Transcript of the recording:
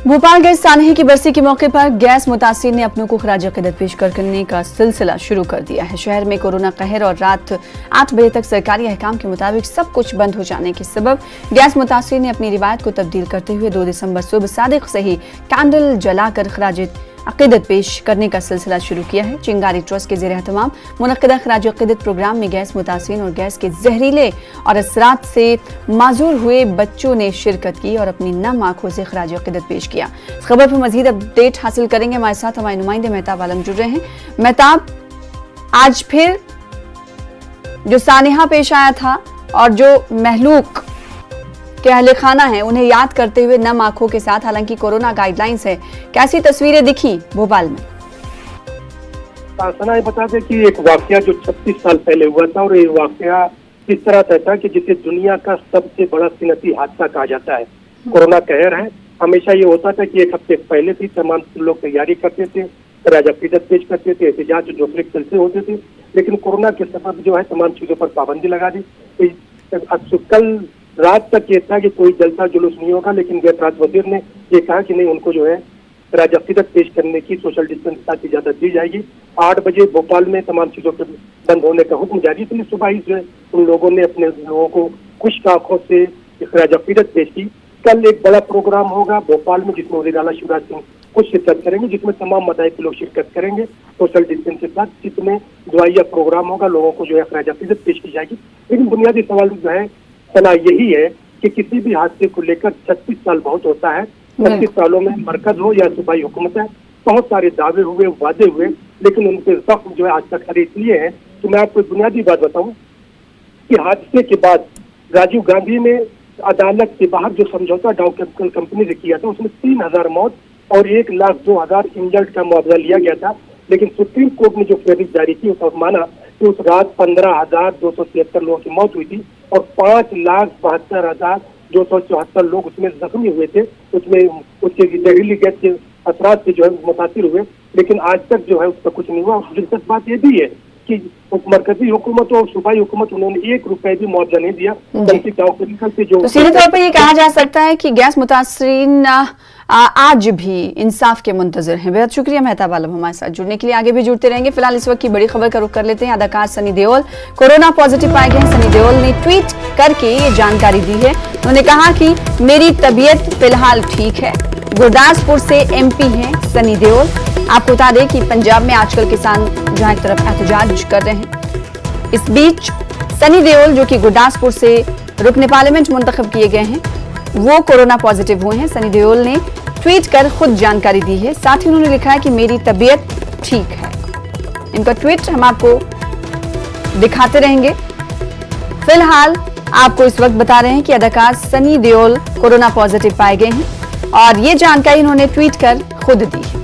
Bhopal gas सानहे की बरसी के मौके पर गैस मुतासरीन ने अपनों को खराज अक़ीदत पेश करने का सिलसिला शुरू कर दिया है। शहर में कोरोना कहर और रात 8 बजे तक सरकारी अहकाम के मुताबिक सब कुछ बंद हो जाने के सबब गैस मुतासरीन ने अपनी रिवायत को तब्दील करते हुए 2 दिसंबर सुबह सादिक से ही कैंडल जलाकर खराज अक़ीदत पेश करने का सिलसिला शुरू किया है। चिंगारी ट्रस्ट के ज़ेर एहतमाम मुनक़्क़िदा खराज अक़ीदत प्रोग्राम में गैस मुतासरीन और गैस के जहरीले और असरात से माजूर हुए बच्चों ने शिरकत की और अपनी नम आंखों से खराज अक़ीदत पेश किया। इस खबर पर मजीद अपडेट हासिल करेंगे, हमारे साथ हमारे नुमाइंदे मेहताब आलम जुड़ रहे हैं। मेहताब, आज फिर जो सानहा पेश आया था और जो महलूक के अहले खाना है उन्हें याद करते हुए नम आंखों के साथ, हालांकि कोरोना गाइडलाइंस है, कैसी तस्वीरें दिखी भोपाल में? सना, बता दें कि एक वाकया जो 36 साल पहले हुआ था और ये वाकया इस तरह का था कि जिसे दुनिया का सबसे बड़ा सिनती हादसा कहा जाता है। कोरोना कहर है। हमेशा ये होता था कि एक हफ्ते पहले भी तमाम लोग तैयारी करते थे, खराज अक़ीदत पेश करते थे, एहतजाज जो दूसरे चलते होते थे, लेकिन कोरोना के सबब जो है तमाम चीजों पर पाबंदी लगा दी। कल रात तक ये था कि कोई जलसा जुलूस नहीं होगा, लेकिन गैस वजीर ने ये कहा कि नहीं, उनको जो है खराज अक़ीदत पेश करने की सोशल डिस्टेंस की इजाजत दी जाएगी। 8 बजे भोपाल में तमाम चीजों के बंद होने का हुक्म जारी, इसलिए सुबह ही जो है उन लोगों ने अपने लोगों को खुश आंखों से खराज अक़ीदत पेश की। कल एक बड़ा प्रोग्राम होगा भोपाल में जिसमें वज़ीर आला शिवराज सिंह खुद शिरकत करेंगे, जिसमें तमाम मदाइब के लोग शिरकत करेंगे सोशल डिस्टेंस के साथ, जिसमें दुआइया प्रोग्राम होगा, लोगों को जो है खराज अक़ीदत पेश की जाएगी। लेकिन बुनियादी सवाल जो है सना यही है कि किसी भी हादसे को लेकर 36 साल बहुत होता है। 36 सालों में मरकज हो या सूबाई हुकूमत है, बहुत सारे दावे हुए, वादे हुए, लेकिन उनके जख्म जो है आज तक खड़े इसलिए है कि मैं आपको बुनियादी बात बताऊं कि हादसे के बाद राजीव गांधी ने अदालत के बाहर जो समझौता डाउ केमिकल कंपनी से किया था, उसमें 3000 मौत और 1,02,000 इंजर्ड का मुआवजा लिया गया था। लेकिन सुप्रीम कोर्ट ने जो फैसला जारी की उसमें माना कि उस रात 15,276 लोगों की मौत हुई थी और 5,72,274 लोग उसमें जख्मी हुए थे, उसमें उसके जहरीली गैस के असरात से जो है मुतासिर हुए। लेकिन आज तक जो है उसका कुछ नहीं हुआ। दिलचस्प बात ये भी है कि मरकजी हुकूमत और सूबाई हुकूमत उन्होंने 1 रुपए भी मुआवजा नहीं दिया, बल्कि डाउ केमिकल से जो सीधे तौर पर ये कहा जा सकता है कि गैस मुतासरीन आज भी इंसाफ के मुंतजर हैं। बेहद शुक्रिया मेहताब आलम हमारे साथ जुड़ने के लिए, आगे भी जुड़ते रहेंगे। फिलहाल इस वक्त की बड़ी खबर का रुख कर लेते हैं। अदाकार सनी देओल कोरोना पॉजिटिव पाए गए हैं। सनी देओल ने ट्वीट करके ये जानकारी दी है। उन्होंने कहा कि मेरी तबीयत फिलहाल ठीक है। गुरदासपुर से एमपी हैं सनी देओल। आपको बता दें कि पंजाब में आजकल किसान जहां एक तरफ एहतजाज कर रहे हैं, इस बीच सनी देओल जो कि गुरदासपुर से रुकने पार्लियामेंट मुंतखब किए गए हैं, वो कोरोना पॉजिटिव हुए हैं। सनी देओल ने ट्वीट कर खुद जानकारी दी है। साथ ही उन्होंने लिखा है कि मेरी तबीयत ठीक है। इनका ट्वीट हम आपको दिखाते रहेंगे। फिलहाल आपको इस वक्त बता रहे हैं कि अदाकार सनी देओल कोरोना पॉजिटिव पाए गए हैं और ये जानकारी इन्होंने ट्वीट कर खुद दी है।